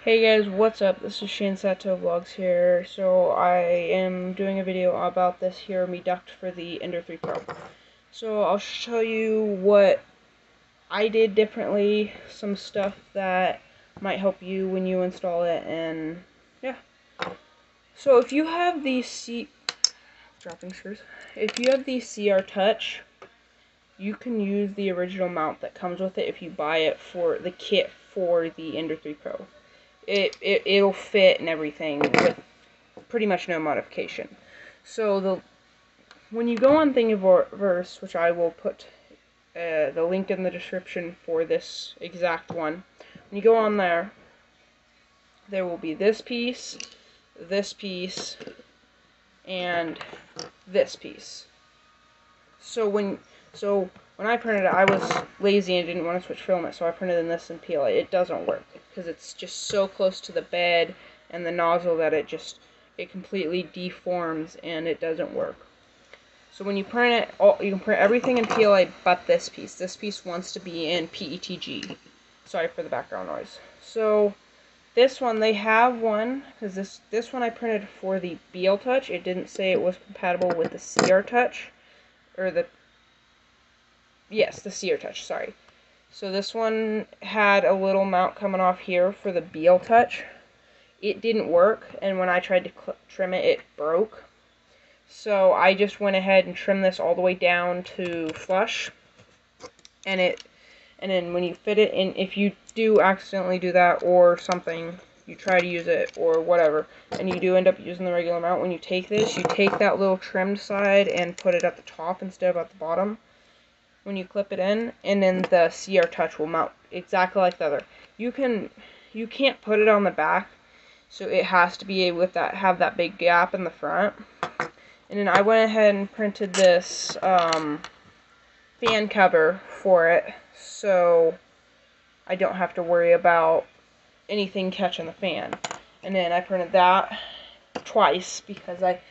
Hey guys, what's up? This is Shane Sato Vlogs here. So I am doing a video about this here Mi duct for the Ender 3 Pro. So I'll show you what I did differently, some stuff that might help you when you install it, and yeah. So if you have the if you have the CR Touch, you can use the original mount that comes with it if you buy it for the kit for the Ender 3 Pro. It'll fit and everything with pretty much no modification. So when you go on Thingiverse, which I will put the link in the description for this exact one, when you go on there, there will be this piece, and this piece. So when I printed it, I was lazy and didn't want to switch filament, so I printed in this in PLA. It doesn't work because it's just so close to the bed and the nozzle that it completely deforms and it doesn't work. So when you print it, you can print everything in PLA but this piece. This piece wants to be in PETG. Sorry for the background noise. So this one, they have one, because this one I printed for the BL Touch. It didn't say it was compatible with the CR Touch, or the CR Touch, sorry. So this one had a little mount coming off here for the BL Touch. It didn't work, and when I tried to trim it, it broke. So I just went ahead and trimmed this all the way down to flush. And then when you fit it in, if you do accidentally do that or something, you try to use it or whatever, and you do end up using the regular mount, when you take this, you take that little trimmed side and put it at the top instead of at the bottom when you clip it in, and then the CR Touch will mount exactly like the other. You can't put it on the back, so it has to be able to have that big gap in the front. And then I went ahead and printed this fan cover for it, so I don't have to worry about anything catching the fan. And then I printed that twice because I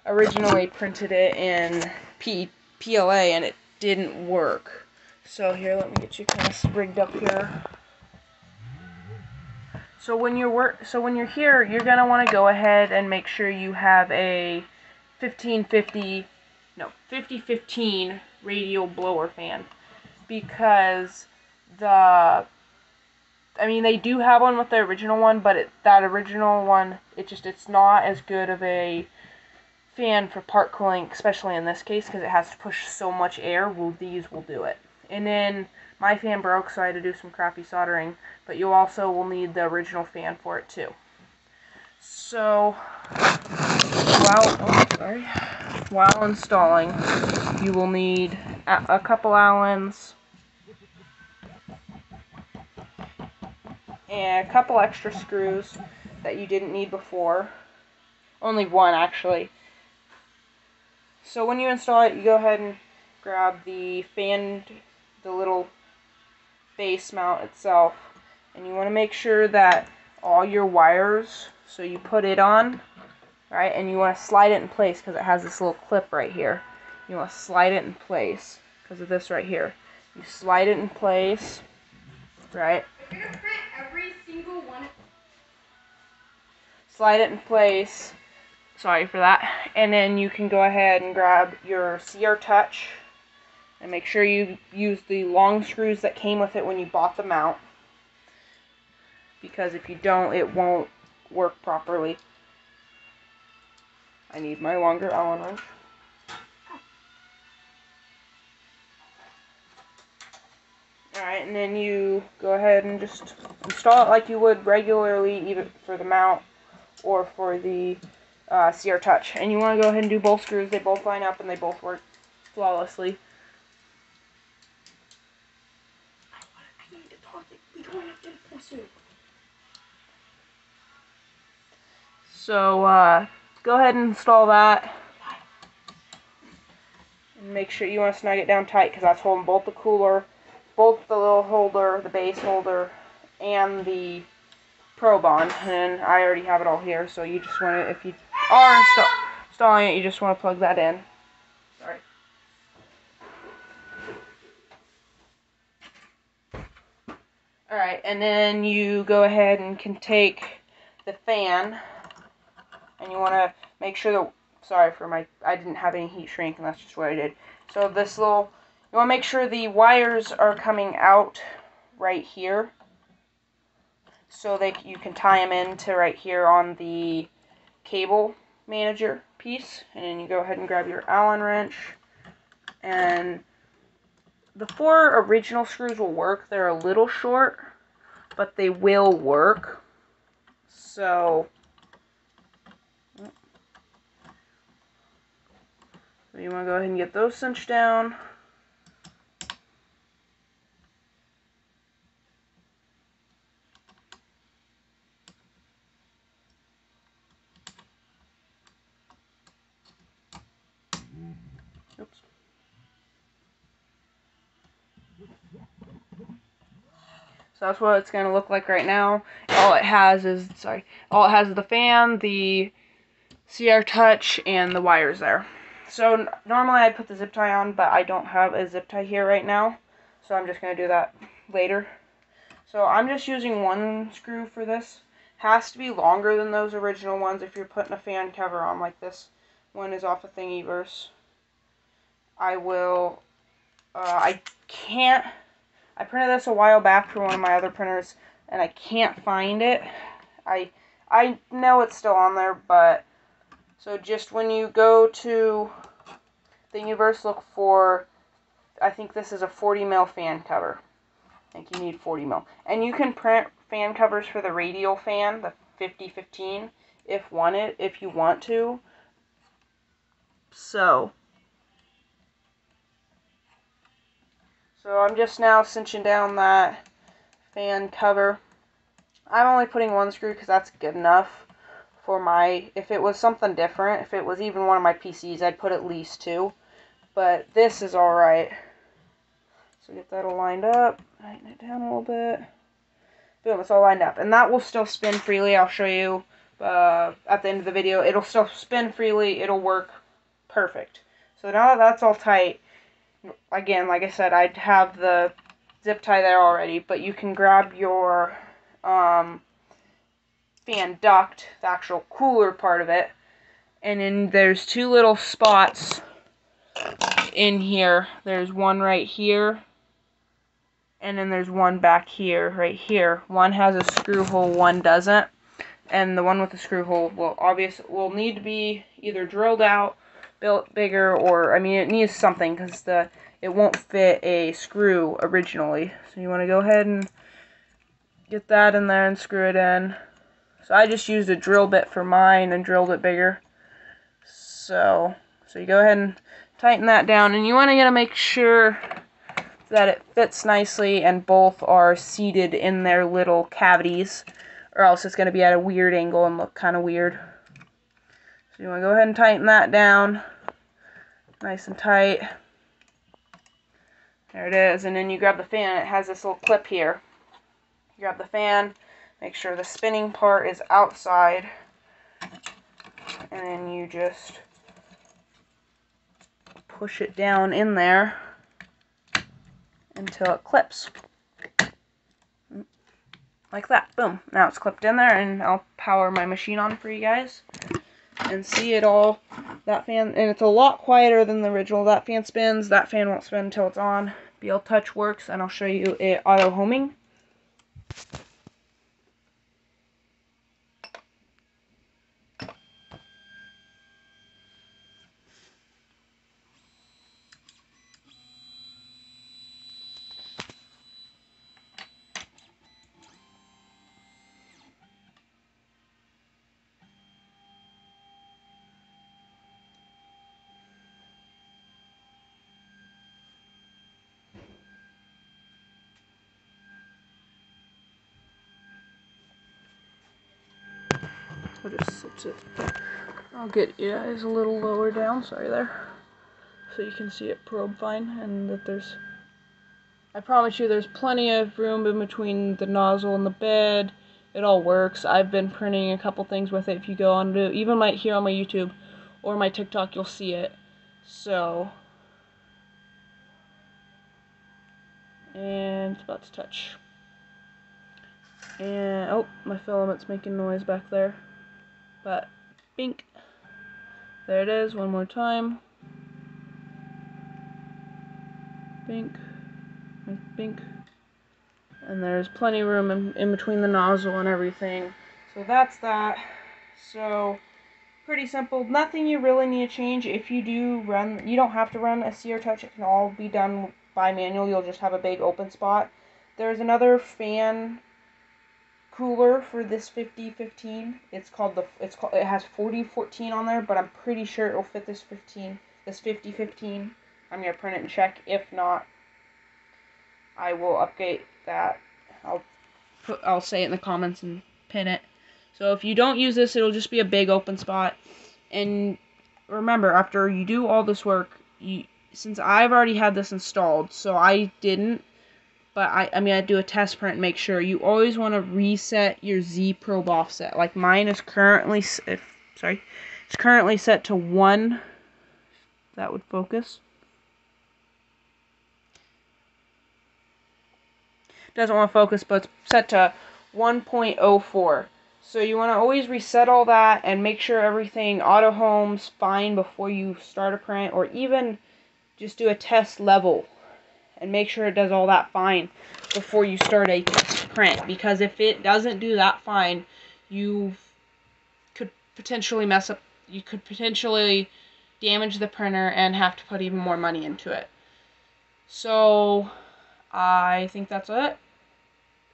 originally printed it in PLA and it didn't work. So here, let me get you kind of rigged up here. So when you're here, you're gonna want to go ahead and make sure you have a 5015 radial blower fan, because they do have one with the original one, but that original one, it's not as good of a fan for part cooling, especially in this case, because it has to push so much air. These will do it. And then my fan broke, so I had to do some crappy soldering, but you also will need the original fan for it too. So while installing, you will need a couple Allens and a couple extra screws that you didn't need before. Only one, actually. So when you install it, you go ahead and grab the little base mount itself, and you want to make sure that all your wires, so you put it on, right, and you want to slide it in place because it has this little clip right here. You want to slide it in place because of this right here. You slide it in place, right? You're gonna print every single one. Slide it in place. Sorry for that. And then you can go ahead and grab your CR Touch and make sure you use the long screws that came with it when you bought the mount, because if you don't, it won't work properly. I need my longer Allen wrench. Alright, and then you go ahead and just install it like you would regularly, either for the mount or for the CR Touch. And you want to go ahead and do both screws. They both line up and they both work flawlessly. I need to pause it. We don't have to press it. So, go ahead and install that. And make sure you want to snug it down tight, because that's holding both the cooler, both the little holder, the base holder, and the probe on. And I already have it all here, so you just want to, if you are installing it, you just want to plug that in. Sorry. Alright, and then you go ahead and can take the fan, and you want to make sure that, sorry for I didn't have any heat shrink, and that's just what I did. So this little, you want to make sure the wires are coming out right here, so you can tie them into right here on the cable manager piece, and then you go ahead and grab your Allen wrench, and the 4 original screws will work. They're a little short, but they will work. So you want to go ahead and get those cinched down. Oops. So that's what it's going to look like right now. All it has is the fan, the CR Touch, and the wires there. So normally I'd put the zip tie on, but I don't have a zip tie here right now. So I'm just going to do that later. So I'm just using 1 screw for this. Has to be longer than those original ones if you're putting a fan cover on like this. One is off of Thingiverse. I printed this a while back for one of my other printers, and I can't find it. I know it's still on there, but so just when you go to Thingiverse, look for, I think this is a 40 mil fan cover. I think you need 40 mil. And you can print fan covers for the radial fan, the 5015, if you want to. So I'm just now cinching down that fan cover. I'm only putting 1 screw because that's good enough for if it was something different, if it was even one of my PCs, I'd put at least 2. But this is alright. So get that all lined up, tighten it down a little bit. Boom, it's all lined up. And that will still spin freely. I'll show you at the end of the video. It'll still spin freely. It'll work perfect. So now that that's all tight, again, like I said, I'd have the zip tie there already, but you can grab your fan duct, the actual cooler part of it, and then there's 2 little spots in here. There's one right here, and then there's one back here, right here. One has a screw hole, one doesn't, and the one with the screw hole will need to be either drilled out, built bigger, or, I mean, it needs something, because it won't fit a screw originally. So you want to go ahead and get that in there and screw it in. So I just used a drill bit for mine and drilled it bigger. So you go ahead and tighten that down, and you want to make sure that it fits nicely and both are seated in their little cavities, or else it's going to be at a weird angle and look kind of weird. So you want to go ahead and tighten that down nice and tight. There it is. And then you grab the fan. It has this little clip here. You grab the fan, make sure the spinning part is outside, and then you just push it down in there until it clips. Like that. Boom. Now it's clipped in there, and I'll power my machine on for you guys and see it all. That fan, and it's a lot quieter than the original. That fan spins. That fan won't spin until it's on. BL Touch works, and I'll show you it auto homing. I'll get you guys a little lower down, sorry there, so you can see it probe fine, and that I promise you there's plenty of room in between the nozzle and the bed. It all works. I've been printing a couple things with it. If you go on to, even here on my YouTube or my TikTok, you'll see it. So, and it's about to touch. And, oh, my filament's making noise back there. But, bink. There it is, one more time. Bink. Bink. And there's plenty of room in between the nozzle and everything. So that's that. So, pretty simple. Nothing you really need to change. If you do run, you don't have to run a Sear Touch. It can all be done by manual. You'll just have a big open spot. There's another fan cooler for this 5015. It has 4014 on there, but I'm pretty sure it'll fit this 5015. I'm gonna print it and check. If not, I will update that. I'll say it in the comments and pin it. So if you don't use this, it'll just be a big open spot. And remember, after you do all this work, since I've already had this installed, so I didn't, but I do a test print and make sure. You always want to reset your Z probe offset. Like mine is currently, it's currently set to 1. That would focus. Doesn't want to focus, but it's set to 1.04. So you want to always reset all that and make sure everything auto home's fine before you start a print, or even just do a test level and make sure it does all that fine before you start a print. Because if it doesn't do that fine, you could potentially mess up. You could potentially damage the printer and have to put even more money into it. So I think that's it.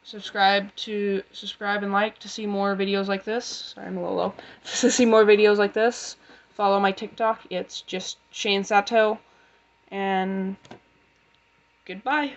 Subscribe and like to see more videos like this. Sorry, I'm a little low. To see more videos like this, follow my TikTok. It's just Shane Sato. And goodbye.